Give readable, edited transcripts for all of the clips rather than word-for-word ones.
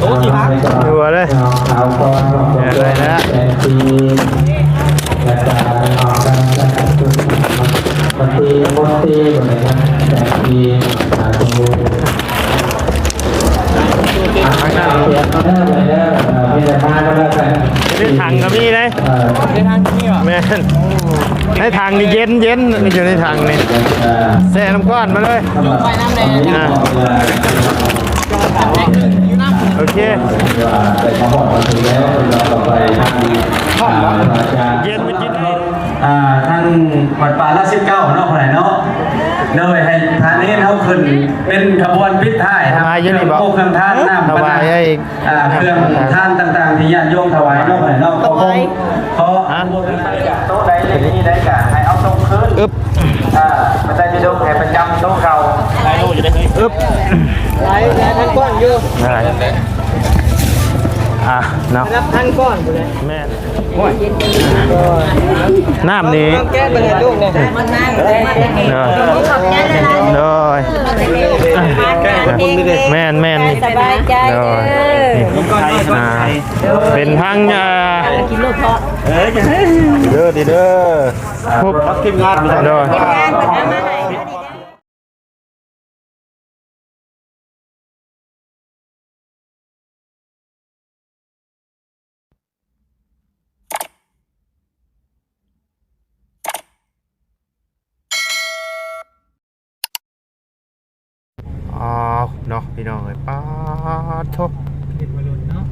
ดูเลยเลยนะได้ถังกับพี่เลยได้ถังกับพี่วะแม่ได้ถังนี่เย็นอยู่ในถังนี่แช่น้ำก้อนมาเลยไปน้ำแดงโอเคเย็นไปกินให้ท่านวัดป่าราชเก้าเนาะคนไหนเนาะเลยให้ทานนี้เขาขึ้นเป็นขบวนพิท้ายครับพวกเครื่องทานน้ำปลาเครื่องทานต่างๆที่ญาติโยมถวายเนาะคนไหนเนาะเขาโต๊ะใดนี่ได้กะให้เอาตรงคืนมันได้จะโดนแผลประจำโต๊ะเราได้โดนอยู่ได้ได้ท่านก้อนอยู่เนาะนับพันก้อนเลยแม่น้ำนี้แก้เป็นไงลูกเนี่ยมันน่าเลยแม่สบายใจเป็นทั้งกินลูกเพาะเด้อพวกทีมงานไปเด้อเนาะพี่น้องเลยป้าทบ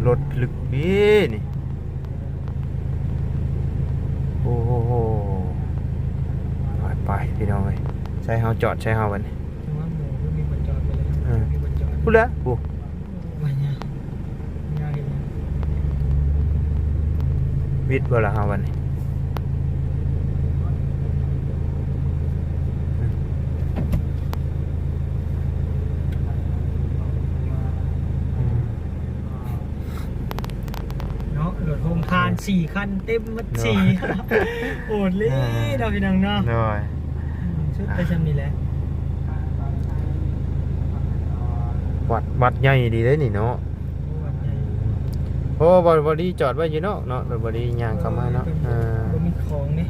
รถลึกนี่โอ้โหไปพี่น้องเลยใช้เฮาจอดใช้เฮาวันนี้พูดแล้วโอ้วิทย์บ่ละเฮาวันนี้โรงทาน4 คันเต็มมัด4โอดเลยเราพี่น้องเนาะชุดไปชำนี่แหละวัดใหญ่ดีเลยนี่เนาะโอ้บอดี้จอดไว้อยู่เนาะบอดี้ย่างเข้ามาเนาะมีของนี่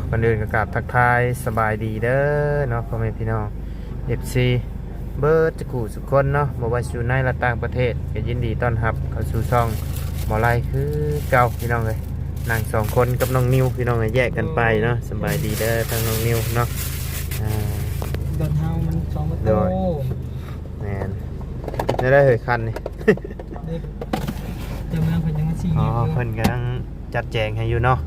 กันเดินกระกาบทักทายสบายดีเด้อเนาะพ่อแม่พี่น้อง FC เบิร์ดจะขู่สุขคนเนาะบอกว่าอยู่ในและต่างประเทศก็ยินดีต้อนรับเข้าสู่ช่องหมอไล่คือเก่าพี่น้องเลยนั่ง2 คนกับน้องนิวพี่น้องเลยแยกกันไปเนาะสบายดีเด้อทั้งน้องนิวเนาะเดินเฮามัน2 ประตูแมนได้เหยคันนี่เจ้าเมืองเพิ่นยังมาชี้เพิ่นกำลังจัดแจงให้อยู่เนาะ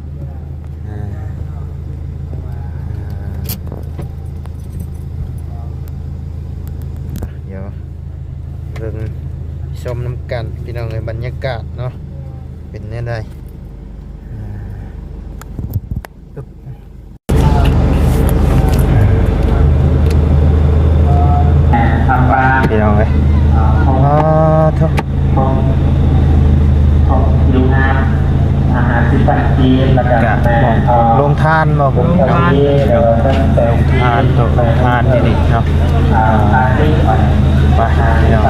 เดี๋ยวเบิ่งชมน้ำกันพี่น้องในบรรยากาศเนาะเป็นแน่ได้พี่น้องเลยทุกดูงานอาหารที่ปัจจีนแล้วก็ลงทานมาผมลงทานนี่เนาะไปเนาะ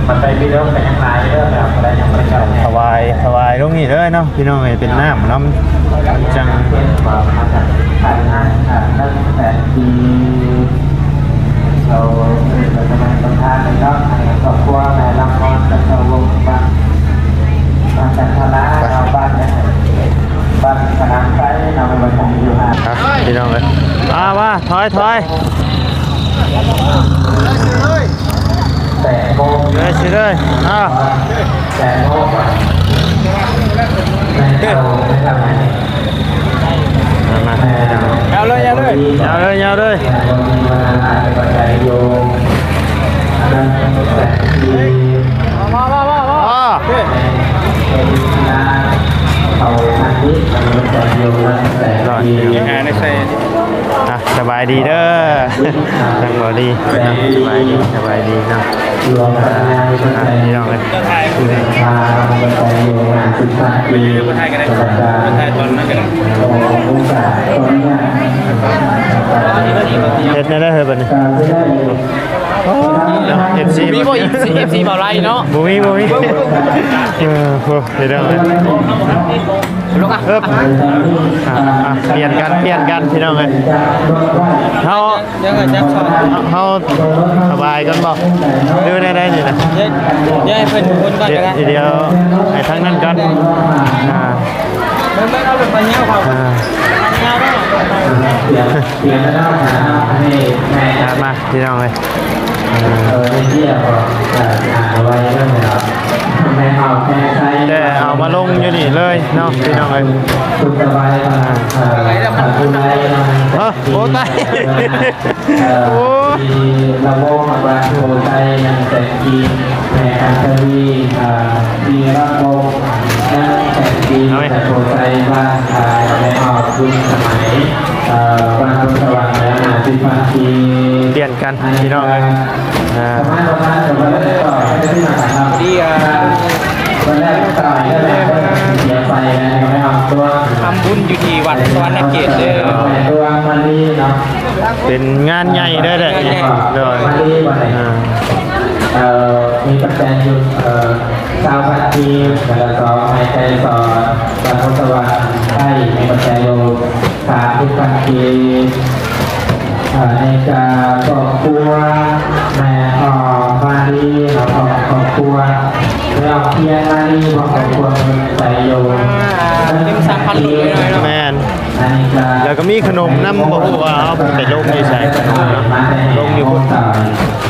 มันไปพี่เรื่องไปยังไงเรื่องอะไรยังไม่ใช่ถวายตรงนี้เลยเนาะพี่น้องเป็นน้ำจังตั้งแต่ปีเราจะมาทำทานในรอบครอบครัวแม่ลำพอนกับชาววงบ้านจันทราเราบ้านขนาดไซเราไปทำอยู่พี่น้องเลยว่าถอยแต่โมเลยสิเลยแต่โมมาเอาเลยสบายดีเด้อทั้งบอดี้สบายดีเนาะนี่น้องเลยเฮ็ดได้เฮ้ยบัดนี้ FC มีบ่อีก FC เบาไรเนาะ บ่มีโหโหเดี๋ยวลูกอ่ะ เปลี่ยนกันพี่น้องเอ้ยเฮา ยังไงจับสอน เฮาสบายกันบ่ดูได้นี่นะ เดี๋ยวให้เพิ่นคนก่อนก็ได้ เดี๋ยวให้ทั้งนั้นกันไม่เอาลงมาเงี้ยเขาเงี้ยได้ เปลี่ยนแล้วให้แม่ มาพี่น้องเอ้ย ที่เอาไว้นั่นแหละแม่เอาแม่ใช้ แต่เอามาลงอยู่นี่เลยเนาะพี่น้องเอ้ย คุณสบายคุณไร โอ้ตายโอ้ มีระบบบางโปรไตยังแต่กีแม่อันตรีมีระบบยังแต่กีแต่โปรไตบ้านแม่ออกรุ่นสมัยบ้านสว่างและนาสิพันธี เปลี่ยนกันพี่น้องเอ้ย สมัยประมาณจะมาเล่นต่อที่มาทำดีวันแรกต่อยก็เลยเสียไฟนะไม่เอาตัว ทำบุญอยู่ที่วัดสวรรณเขตเด้อ ตัวมันดีเนาะ เป็นงานใหญ่ได้เลยโดย มันดีกว่าไหนมีปัจจัยอยู่ชาวพันธีแล้วก็หายใจสอนบรรพสวรรค์ได้มีปัจจัยอยู่30,000 ปีในการครอบครัวแม่มาดีเราครอบครัวเราเพียงมาดีของครอบครัวใส่โยม 3,000 ลูกเลยเนาะ แม่นแล้วก็มีขนมน้ำบอกว่าเอาไปลงอยู่ใส่ขนมเนาะลงอยู่พุ่น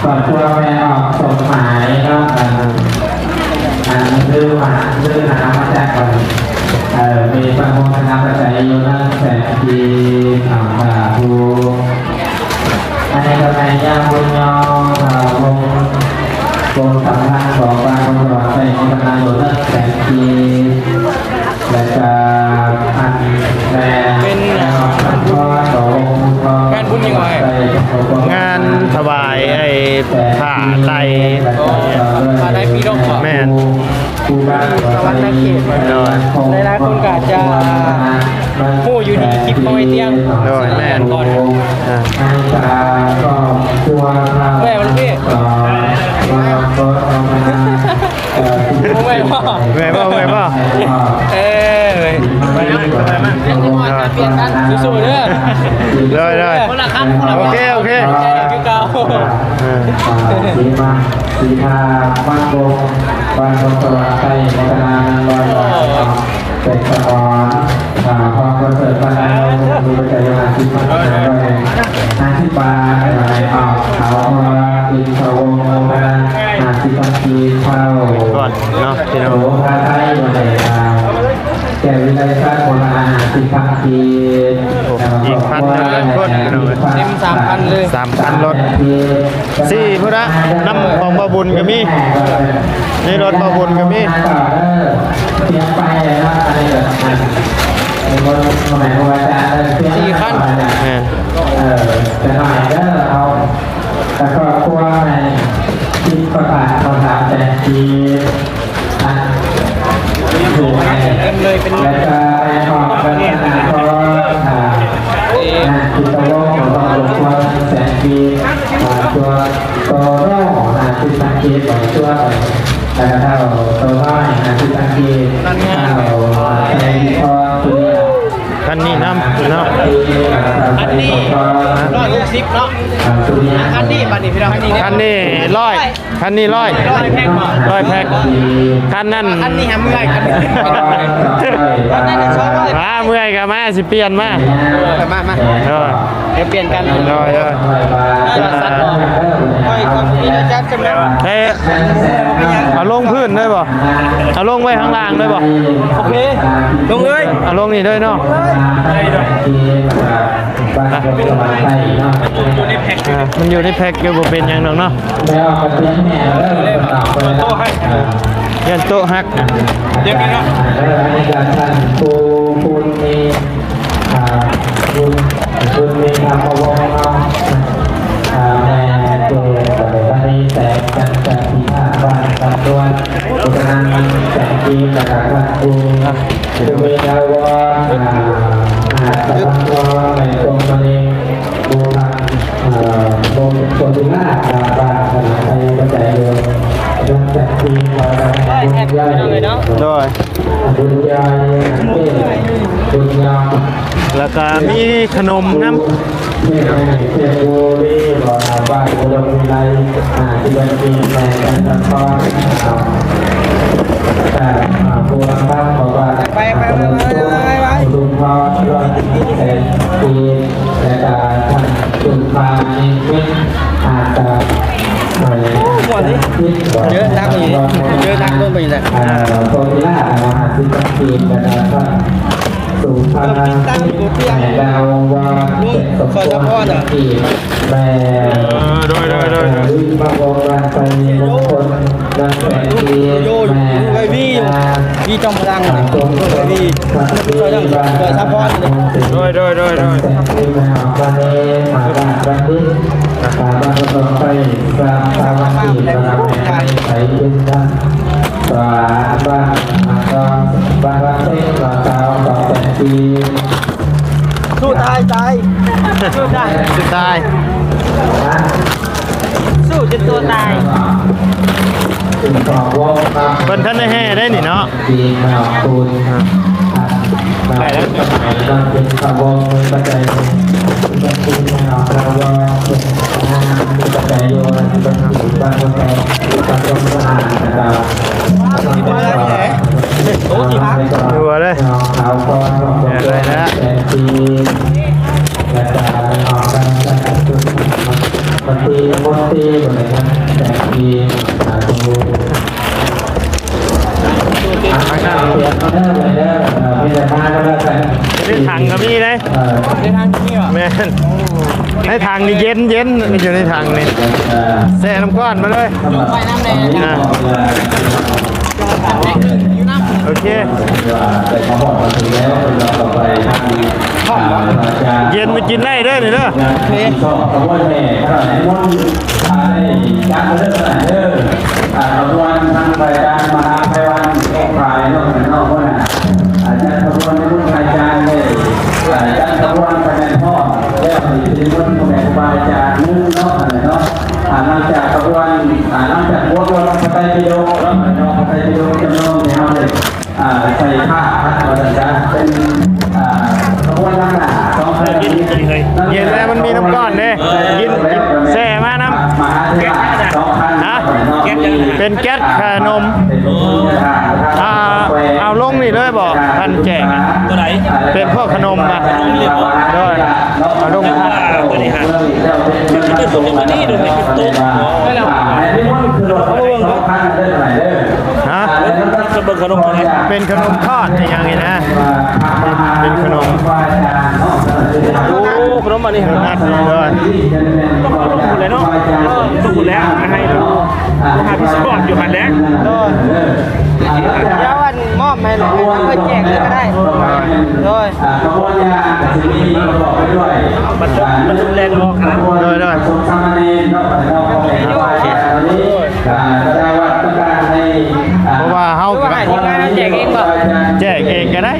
ครอบครัวแม่ออกสมหมายก็ซื้อน้ำมาแจกก่อนมีประมงน้ำกระจายโยนั่งแสงทีภูอันนี้ก็ในย่างบุญยอวงสำคัญของบ้านของเราใส่ของนายโยนั่งแสงทีและจะอันแรงเป็นงานบุญยังไง งานถวายไอ้ผ้าไตร มาได้ปีดอกก่อน แม่น สวรรณเขตหลายๆคนก็อาจจะผู้อยู่ดีคลิปเขาไว้เตียง โดยแม่น ก่อน แม่มันพี่ ไม่พ่อ แม่บ่ เอ้ยไปนะเรื่องที่ว่าเปลี่ยนกันสู้ๆเด้อ เลย คนละครั้ง โอเคคือเก่า สีมาสีทาบ้านโบบ้านโบสว่างใต้ในตลาดนวลเป็นสะพานพอคอนเสิร์ตบ้านเราดูไปใจยาที่มันด้วย50 บาทอะไรออกเขาอินทวงศ์50 ปีเข้า ก่อนเนาะพี่น้อง โอ้พระไทยวันไหนแก่วิไลชาติโบราณ50 ปี อีก1,000เลยคนพี่น้อง เต็ม 3,000 เลย 3,000รถ4พุ่นละน้ำของบ่บุญก็มีในรถบ่บุญก็มี เตรียมไปเลยนะอะไรแบบนั้นคนสมัยโบราณเตรียม 4 คัน แม่น จะหน่อยก็เอาแต่ก็กลัวในที่ประกาศเขาถามแต่ที่ถูกไหม เต็มเลยเป็น แล้วก็ไปออกกันนะเพราะที่ตะวันของเราหลวงพ่อแสนปีตัวร่องที่สังเกตของตัวแต่ถ้าตัวน้อยที่สังเกตในพอตัว คันนี้น้ำเนาะ อันนี้160เนาะอันนี้บัดนี้พี่น้อง คันนี้100คันนี้100 100แพ็คบ่ 100แพ็คคันนั้น อันนี้หาเมื่อยกันอันนั้นจะชอบเลย มาเมื่อยก็มาสิเปลี่ยนมา มาเดี๋ยวเปลี่ยนกัน โดย สัตว์บอกค่อยคนนี้นะจ๊ะจำได้ เฮ้ยเอาลงพื้นได้ป่ะเอาลงไว้ข้างล่างได้ป่ะ โอเคลงเลย เอาลงนี่ด้วยเนาะ มันอยู่ในแพ็คอยู่บ่เป็นหยังดอกเนาะยันโต๊ะฮัก เดี๋ยวนี้เนาะ คุณมีทางวงเนาะแม่ตัวตอนนี้แต่กันจากที่ท่าบ้านกันด้วยเพราะฉะนั้นแต่ที่จากการคูจะมีดาวตะวันตกในตรงนี้บูชาบูชาดูหน้าบ้าน แล้วก็มีขนมน้ำ เทพบุรีบ่อบ้านบุรีไรที่บัญชีแม่กันตอนแต่บัวบ้านบอกว่าลุงพ่อด้วยแต่ปีแต่การทำจุดพานิวิทอาจจะเยอะนักนี่เยอะนักต้นไปเลย โซล่าที่บัญชีแต่การสู่พานิวิทแม่ดาวว่าคอยซัพพอร์ตแต่โดยบางองค์การไปมงคลดังแต่ที่แม่พี่จอมพลังพี่คอยดังคอยซัพพอร์ตโดยที่แม่บ้านนี้มาบ้านบัณฑิตบ้านก็ต้องไปสร้างสามัคคีบ้านแม่ใส่ยินดังบ้านรักเซ็งบ้านสาวต่อแต่ปี สู้ตายสู้ได้ สุดท้าย สู้จนตัวตาย เพิ่นท่านได้แห่ได้นี่เนาะ ปีมาคูณไปแล้วต้องเป็นขบวนปัจจัยเป็นปีมาขบวนเป็นปัจจัยโยนเป็นปีบ้านคนแก่ปัจจัยสะอาดนะครับดูเลยเขาก็อะไรนะเป็นปีและการออกการจัดจุดปฏิมดตีอะไรนะแต่ปีดูข้างหน้าเสียงเขาได้เลยได้มีแต่มาก็ได้แต่ได้ถังก็มีเลย ในทางนี้เหรอแม่นให้ถังนี่เย็นมันอยู่ในถังนี่แช่น้ำก้อนมาเลย ไปน้ำแดงโอเคเย็นมากินได้เด้อนี่เด้อขบวนทางไปการมหาไพวันโอ้ขายนอกนอกว่าอาจารย์ขบวนในรุ่นอาจารย์เลยอาจารย์ขบวนไปในพ่อแล้วมีรุ่นของแม่ครูบาอาจารย์นึ่งนอกอะไรเนาะหลังจากขบวนหลังจากวัวเราไปกิโลแล้วเราไปกิโลจำนวนเนี่ยเราเลยใส่ผ้าพัดเราจะเป็นขบวนนั่งหนาสองคนเย็นแล้วมันมีน้ำก้อนเด้กินแช่มาน้ำเป็นแก๊สขนมเอาลงนี่เลยบอกพันแจกตัวไหนเป็นพวกขนมมาด้วยเอาลงตัวนี้ฮะเป็นตัวนี้ดูเป็นตัวไม่แล้วฮะเป็นขนมอะไรเป็นขนมทอดอย่างนี้นะเป็นขนมโอ้ขนมอันนี้นัดด้วยต้องหมดเลยเนาะต้องหมดแล้วให้ดูหาพิสปอร์ตอยู่หันแล้วเดี๋ยววันมอบให้หลวงพ่อเพื่อแจกเลยก็ได้โดยขบวนยาจะมีประกอบไปด้วยมันรุนแรงมากครับด้วยสมสามเณรเนาะเราขอให้ตอนนี้แสดงว่าต้องการให้ เพราะว่าเฮาแจกเองป่ะแจกเองก็ได้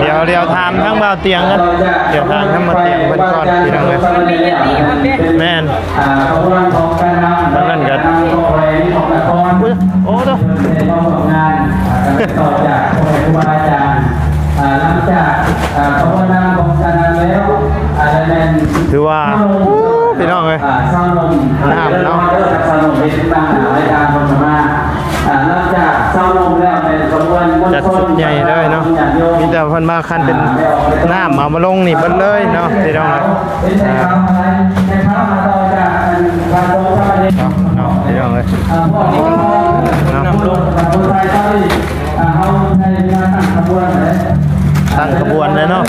เดี๋ยวทำทั้งเบาเตียงกันเดี๋ยวทำทั้งมาเตียงเป็นก้อนที่นั่งเลยแม่นขบวนของการนำนั่นกันของนครโอ้ตัวงานต่อจากครูบาอาจารย์หลังจากขบวนนำของการนำแล้วถือว่าพี่น้องเลยน้ำเนาะเศร้านมเป็นบางรายการคนมาหลังจากเศร้านมแล้วเป็นขบวนจัดสุดใหญ่เลยเนาะมีแต่พันมาคันเป็นน้ำเอามาลงนี่เบิดเลยเนาะพี่น้องเลยพี่น้องเลยตั้งขบวนเลยเนาะ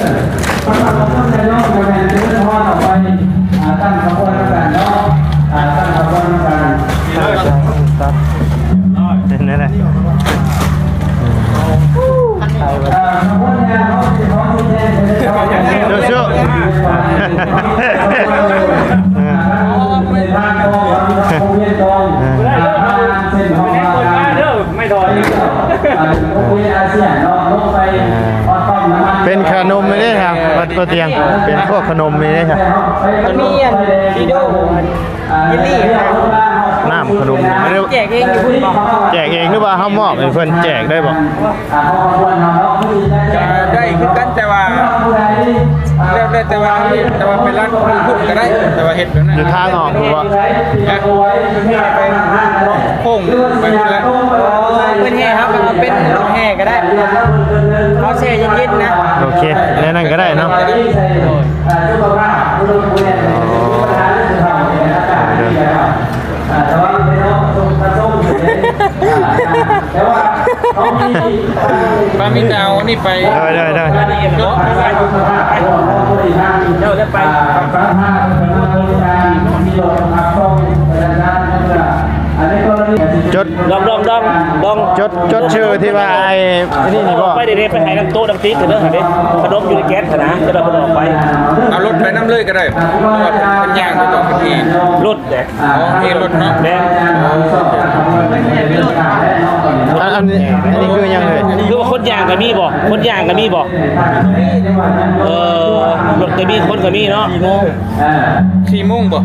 ตั้งขบวนกันเนาะตั้งขบวนกันนี่แหละดูชูไม่ถอยเป็นขนมไม่ได้ครับวัดโปเตียงเป็นพวกขนมไม่ได้ครับมันมีดีโดยินลี่น้ำข ขนมไม่ได้ แจกเองอยู่พุ่นบอก แจกเองหรือว่าเฮามอบให้เพิ่นแจกได้บ่ ได้คือกันแต่ว่าแล้วแต่ว่าเป็นร้านของพุ่นก็ได้แต่ว่าเฮ็ดแบบนั้น อยู่ทางออกหรือว่า ไปโค้งไปพุ่นแล้ว เป็นแห่ครับเอาเป็นแห่ก็ได้เขาแช่เย็นๆนะ โอเคในนั้นก็ได้เนาะปามิตาวนี่ไป ได้ รถ เดี๋ยวจะไป จด ดอง จดชื่อที่ว่าไอ้นี่บ่ ไปเด็ดไปหายน้ำโต๊ะน้ำติ๊กเถอะเด้อเด็ดขนมอยู่ในแก๊สนะจะได้ขนมไป เอารถไปน้ำเลยก็ได้เพราะว่าเป็นย่างไปต้องที่ รถแดก อ๋อมีรถเนาะ แดง อันนี้คือยังเลย คือว่าคนย่างก็มีบ่คนย่างก็มีบ่รถก็มีคนก็มีเนาะ 4 โมงบ่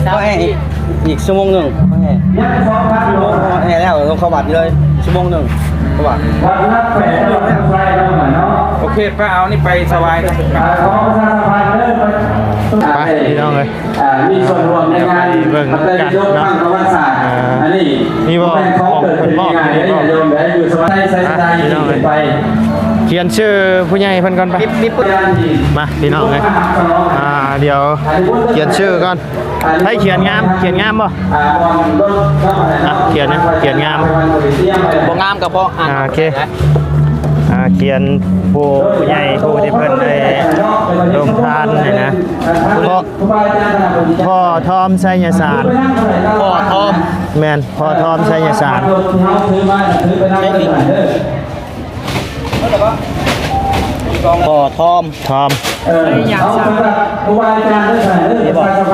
เขาแห่อีกชั่วโมงหนึ่งเขาแห่ชั่วโมงแห่แล้วต้องเข้าบัตรเลยชั่วโมงหนึ่งเข้าบัตร โอเคป้าเอานี่ไปสบายนะ ไปพี่น้องเลย มีส่วนรวมในงานมันได้ยกตั้งประวัติศาสตร์อันนี้ มีบ่ เป็นของเกิดขึ้นในงานได้โยมได้อยู่สบายใจใจไป เขียนชื่อผู้ใหญ่เพิ่นก่อนไปมาพี่น้องเลยเดี๋ยวเขียนชื่อก่อนให้เขียนงามบ่เขียนงาม บ่งามกับพ่ออ่าน โอเคเขียนผู้ใหญ่ผู้ที่เพิ่นได้ลงทานนี่นะพ่อทอมไสยศาสตร์ พ่อทอม แม่นพ่อทอมไสยศาสตร์ พ่อทอม ทอม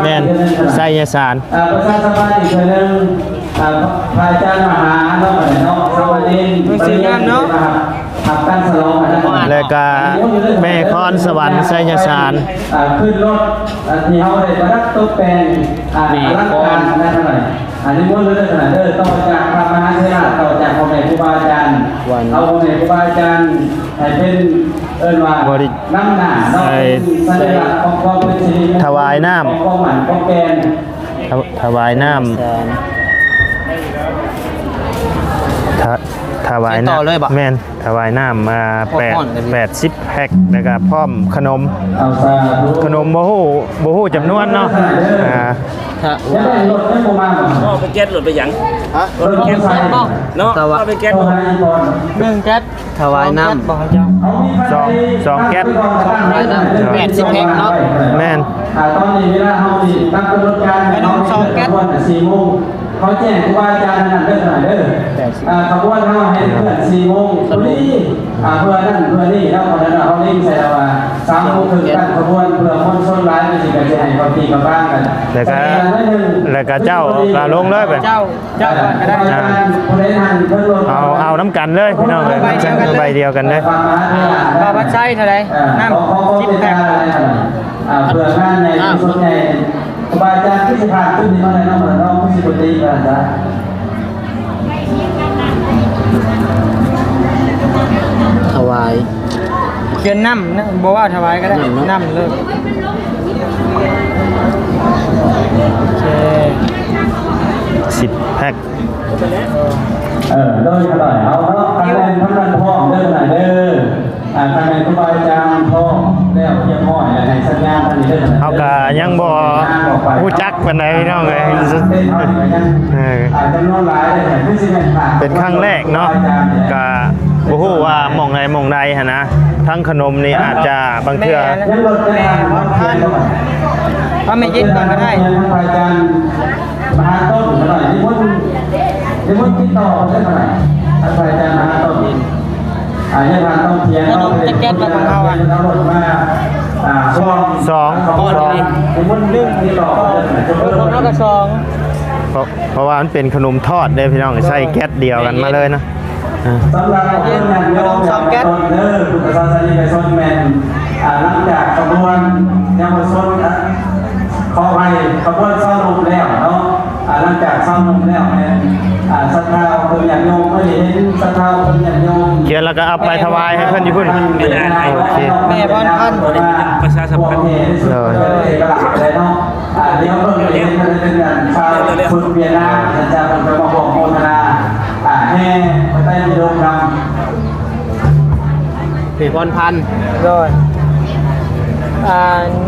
แม่นไสยศาสตร์ ประชาสัมพันธ์อีกคนนึงพระอาจารย์มหาเนาะเนาะสวัสดีขับกันสลอง แล้วก็แม่คอนสวรรค์ไสยศาสตร์ ขึ้นรถที่เขาได้ประดับตกแต่งรักการนั่นเท่าไหร่อันนี้ว่าเรื่องขนาดต่อจากพระมหาเถระต่อจากพ่อแม่ครูบาอาจารย์เอาพ่อแม่ครูบาอาจารย์ให้เป็นว่าน้ำหนาเนาะสัญลักษณ์ของความเป็นสิริมงคล ถวายน้ำ ของความหมั่นของแกน ถวายน้ำถวายน้ำแม่นถวายน้ำมา80แพ็คแล้วก็พร้อมขนม เอาซะ ขนมบ่ฮู้จำนวนเนาะยังได้รถไม่ประมาณ ก็ไปแก๊สรถไปหยัง รถแก๊สบ่ เนาะก็ไปแก๊ส 1แก๊สถวายน้ำบ่เจ้า สองแก๊ส ถวายน้ำ80แพ็คเนาะ แม่น ตอนนี้เวลาเฮาสิตั้งกำหนดการให้น้อง2แก๊ส4โมงเขาแจ้งครูบาอาจารย์นั่นเด้อเด้อขบวนเฮาให้เพื่อน4โมงพอดีเพื่อนั่นเพื่อนี่แล้วพอนั้นเฮาลิงใส่ว่า3โมงถึงตั้งขบวนเพื่อมวลชนหลายมันสิก็จะให้ความตีกับบ้านกัน แล้วก็เจ้าก็ลงเลยไป เจ้าก่อนก็ได้ เอาน้ำกันเลยพี่น้องเลยใบเดียวกันเลย บ่วัดไส้เท่าใดน้ำ10แพ็ค เพื่องานในส่วนใหญ่ครูบาอาจารย์ที่สิผ่านขึ้นนี่มาในน้องน้องผู้สิบตีกันจ้ะ ถวายเขียนน้ำนะบ่ว่าถวายก็ได้น้ำเลยโอเค 10แพ็ค โดยตลอดเอาเนาะคะแนนทั้งนั้นพ่อเด้อหน่อยเด้อคะแนนครูบาอาจารย์พ่อแล้วเพียงพ่อให้สัญญาณอันนี้เด้อ เฮาก็ยังบ่ฮู้จักปานใดพี่น้องเอ้ยเป็นครั้งแรกเนาะก็บ่ฮู้ว่าหม่องใดหม่องใดหั่นนะทั้งขนมนี่อาจจะบางเทื่อ ถ้าไม่ยินก่อนก็ได้ พระอาจารย์มหาต้นหน่อยนิมนต์ติดต่อได้เท่าไหร่ท่านพระอาจารย์มหาต้นยังทางต้องเทียนต้องเป็นแก๊สของเขาอ่ะเราหมดมาสอง นิมนต์เรื่องติดต่อ แล้วก็2 เพราะว่ามันเป็นขนมทอดเด้พี่น้องใส่แก๊สเดียวกันมาเลยนะ สำหรับเรื่องงานโยม2แก๊สพุทธศาสนิกชนแมนหลังจากขบวนยังมาชนขอให้ขบวนซ่อนลง คนอยากโยมก็เห็นสภาพคนอยากโยม เขียนแล้วก็เอาไปถวายให้เพิ่นอยู่พุ่นโอเค แม่บ้านพันธุ์ ประชาสัมพันธ์เลยกระหลักเลยเนาะเดี๋ยวเพิ่งเรียนเป็นการชาวคุณเวียนาจะเป็นมาบอกโมทนาให้พระไตรปิฎกนำ ผีบอลพันธุ์โดย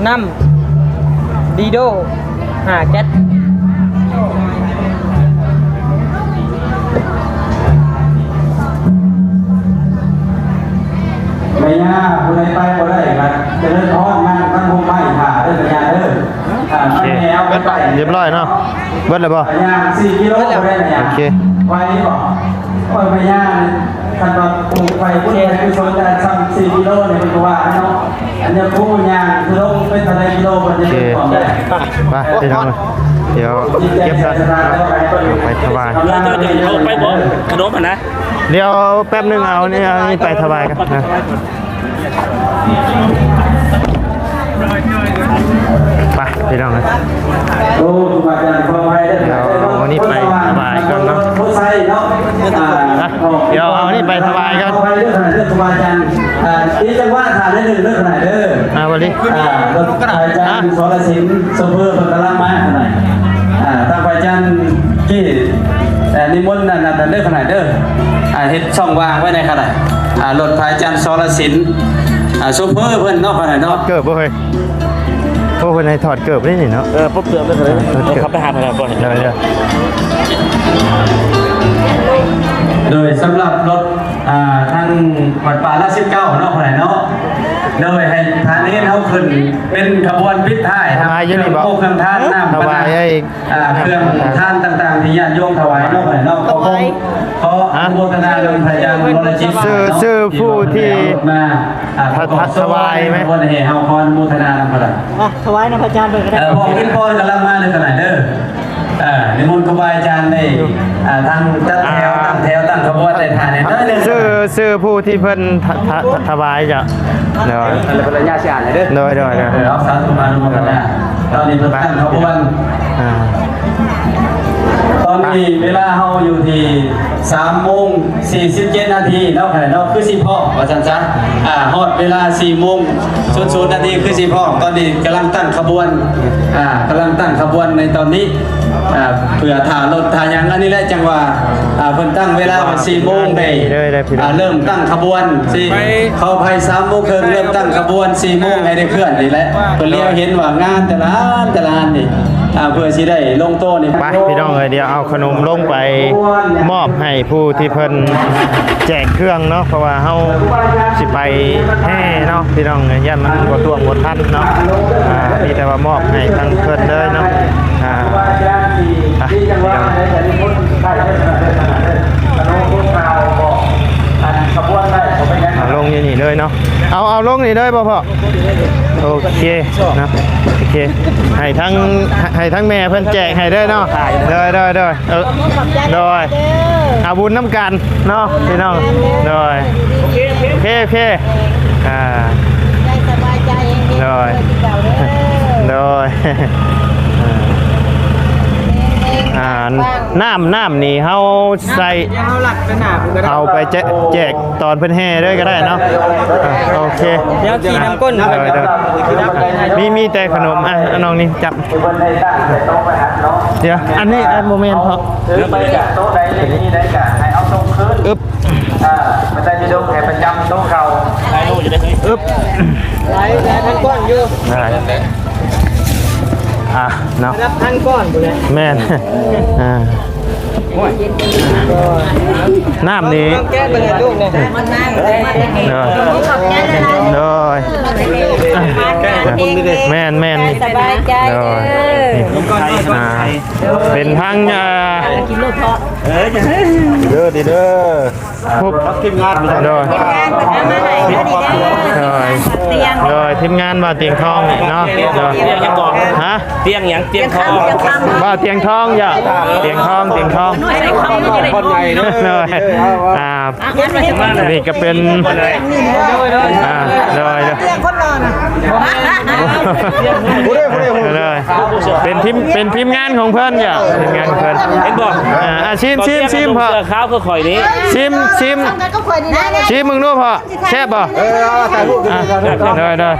น้ำดีโด5 แก๊ส ไม่ยากคุณไปบ่ได้ครับจะเล่นท้องนั่งตั้งวงไม้ผ่าได้สัญญาเด้อ โอเคเรียบร้อยเนาะเบิดแล้วบ่ สัญญา4 กิโลได้สัญญา โอเค ไว้บ่โอ้ยไม่ยากคันว่าปลูกไฟพุ่นไปคือสนใจซ้ำ4 กิโลเนี่ยมันก็ว่าเนาะอันนี้ผู้ยางคือลงเป็นเท่าใดกิโลมันจะเป็นของได้ ไปพี่น้องเดี๋ยวเก็บแล้วไปถวาย เอาไปบ่ขนมนะ เดี๋ยวแป๊บนึงเอานี่ไปถวายกันนะไปพี่น้องนะ โอ้ครูบาอาจารย์ขออภัยด้วย เดี๋ยวเอาอันนี้ไปถวายก่อนเนาะ ผู้ใส่เนาะ เดี๋ยวเอาอันนี้ไปถวายกัน ขออภัยด้วยขนาดเรื่องครูบาอาจารย์นี่จะว่าถามได้เรื่องขนาดเด้อ วันนี้ รถอาจารย์สรศิลป์โซเฟอร์เป็นกำลังมาขนาดทางอาจารย์ที่นิมนต์นั่นเรื่องขนาดเด้อเฮ็ดช่องว่างไว้ในขนาดรถอาจารย์สรศิลป์โซเฟอร์เพิ่นเนาะขนาดเนาะ เกิบบ่เฮ้ยพวกคนให้ถอดเกิบได้นี่เนาะ ปุ๊บเติมได้เลยเขาไปหาพนักงานก่อน เดี๋ยว โดยสำหรับรถทางวัดป่าละ19เนาะขนาดเนาะโดยให้ทางนี้เขาขึ้นเป็นขบวนพิษท้ายครับเครื่องโคเครื่องท่านน้ำ ถวายให้ เครื่องท่านต่างๆที่ญาติโยมถวายเนาะขนาดเนาะขออนุโมทนาโดยพระอาจารย์วรจิต ชื่อผู้ที่ถวายไหม วันเหตุเฮาขออนุโมทนาขนาด ถวายนะพระอาจารย์เปิดก็ได้ บอกขึ้นพรกำลังมาเลยขนาดเด้อนิมนต์ครูบาอาจารย์ในทางจัดแถวตั้งขบวนในฐานเนี่ยนั่นเลย ชื่อผู้ที่เพิ่นถวายจ้ะเดี๋ยว อะไรเป็นระยะเสียหายเด้อ เดี๋ยวเอาสาธุมานุโมทนาตอนนี้เพิ่นตั้งขบวนตอนนี้เวลาเฮาอยู่ที่3:47 นาทีเนาะขณะเนาะคือสิพ่อว่าซั่นซะฮอดเวลา4:00 นาทีคือสิพ่อตอนนี้กำลังตั้งขบวนกำลังตั้งขบวนในตอนนี้เพื่อถ่ารถถ่ายังอันนี้แหละจังว่าเพิ่นตั้งเวลาว่า4 โมงได้เริ่มตั้งขบวนสิเข้าภาย3 โมงครึ่งเริ่มตั้งขบวน4 โมงให้ได้เคลื่อนนี่แหละเพิ่นเลี้ยวเห็นว่างานแต่ละอันนี่เพื่อสิได้ลงโต๊ะนี่ ไปพี่น้องเดี๋ยวเอาขนมลงไปมอบให้ผู้ที่เพิ่นแจกเครื่องเนาะเพราะว่าเฮาสิไปแห่เนาะพี่น้องย่านมันบ่ตวงบ่ทันเนาะมีแต่ว่ามอบให้ทางเพิ่นเลยเนาะพี่น้องลงนี่เลยเนาะเอาลงนี่เลยบ่พ่อโอเคนะโอเคให้ทั้งแม่เพิ่นแจกให้ได้เนาะโดยโดยเอาบุญน้ำกันเนาะพี่น้องโดยโอเคได้สบายใจเอง โดยน้ำนี่เฮาใส่เอาไปแจกตอนเพิ่นแห่ด้วยก็ได้เนาะโอเค เดี๋ยวขี่น้ำก้น มีแต่ขนมน้องนี่จับเดี๋ยวอันนี้โมเมนต์พอ ถือไปจากโต๊ะใดนี่ได้กะให้เอาตรงคืน อึ๊บ มันจะโดนให้ประจำโต๊ะเขา อึ๊บ ได้พันก้อนอยู่ ได้เนาะ รับพันก้อนไปเลย แม่นน้ำนี้ แก้เป็นไงลูกเนี่ย มันนั่งเลยขอบใจเลยนะ โดยแม่น สบายใจเด้อ เป็นทั้ง กินลูกเพาะ เด้อดีเด้อพวกทีมงานโดย งานเป็นอะไรให้ดีเด้อเตียง โดยทีมงานบ่าวเตียงทองเนาะฮะ เตียงหยังเตียงทอง บ่าวเตียงทองอย่าเตียงทอง หน่วยได้คำนี่ได้ คนใหญ่เด้อนี่ก็เป็นโดย เตียงคนรอ นะ เลยเป็นทีมงานของเพื่อนอย่าทีมงานของเพื่อน เห็นบอก ชิมพอ เสื้อขาวคือข่อยนี้ ชิม ก็ควรดีนะ ชิมมึงดูพอแซ่บป่ะได้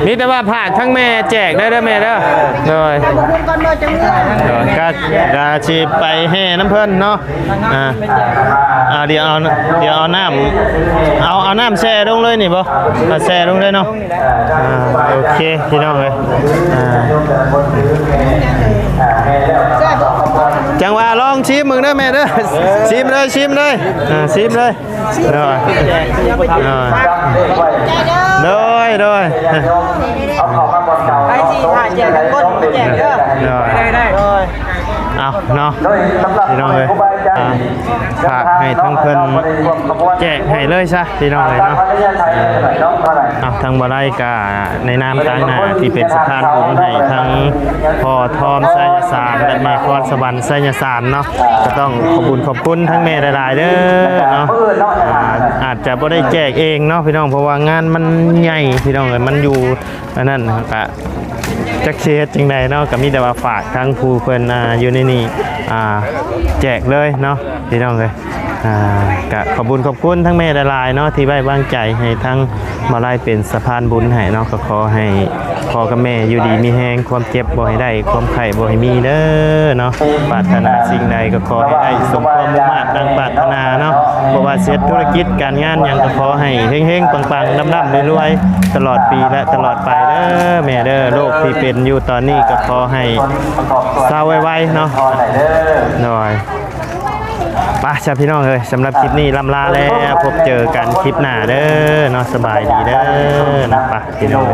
นี่แต่ว่าผ่านทั้งแม่แจกได้แม่เด้อโดยก็ชีไปแห่น้ำเพิ่นเนาะเดี๋ยวเอาน้ำแช่ลงเลยนี่บ่แช่ลงเลยเนาะโอเคพี่น้องเลยจังหวะลองชิมมึงเด้อแม่เด้อชิมเลยชิมเลยโดยไปสิถ่ายแจกกันก้นแจกเด้อได้ เอาเนาะพี่น้องเลยฝากให้ทั้งเพิ่นแจกให้เลยซะพี่น้องเลยเนาะเอาทางบ่ได้กะในนามต่างหน้าที่เป็นสถานบุญให้ทั้งพ่อทอมไสยศาสตร์และแม่พรสวรรค์ไสยศาสตร์เนาะก็ต้องขอบคุณทั้งแม่หลายๆเด้อเนาะอาจจะบ่ได้แจกเองเนาะพี่น้องเพราะว่างานมันใหญ่พี่น้องเลยมันอยู่อันนั้นก็จักเฮ็ดจังไดเนาะก็มีแต่ว่าฝากทั้งผู้เพิ่นอยู่ในนี้แจกเลยเนาะพี่น้องเลยก็ขอบคุณทั้งแม่หลายๆเนาะที่ไว้วางใจให้ทั้งมาไล่เป็นสะพานบุญให้เนาะก็ขอให้พ่อกับแม่อยู่ดีมีแฮงความเจ็บบ่ให้ได้ความไข้บ่ให้มีเด้อเนาะปรารถนาสิ่งใดก็ขอให้ได้สมความมุ่งมั่นดังปรารถนาเนาะบ่ว่าเสร็จธุรกิจการงานหยังก็ขอให้เฮงๆปังๆร่ำๆรวยๆตลอดปีและตลอดไปเด้อแม่เด้อโรคที่เป็นอยู่ตอนนี้ก็ขอให้เศร้าไวๆเนาะหน่อยป่ะจ้าพี่น้องเอ้ยสำหรับคลิปนี้ลำลาแล้วพบเจอกันคลิปหน้าเด้อเนาะสบายดีเด้อนะป่ะพี่น้อง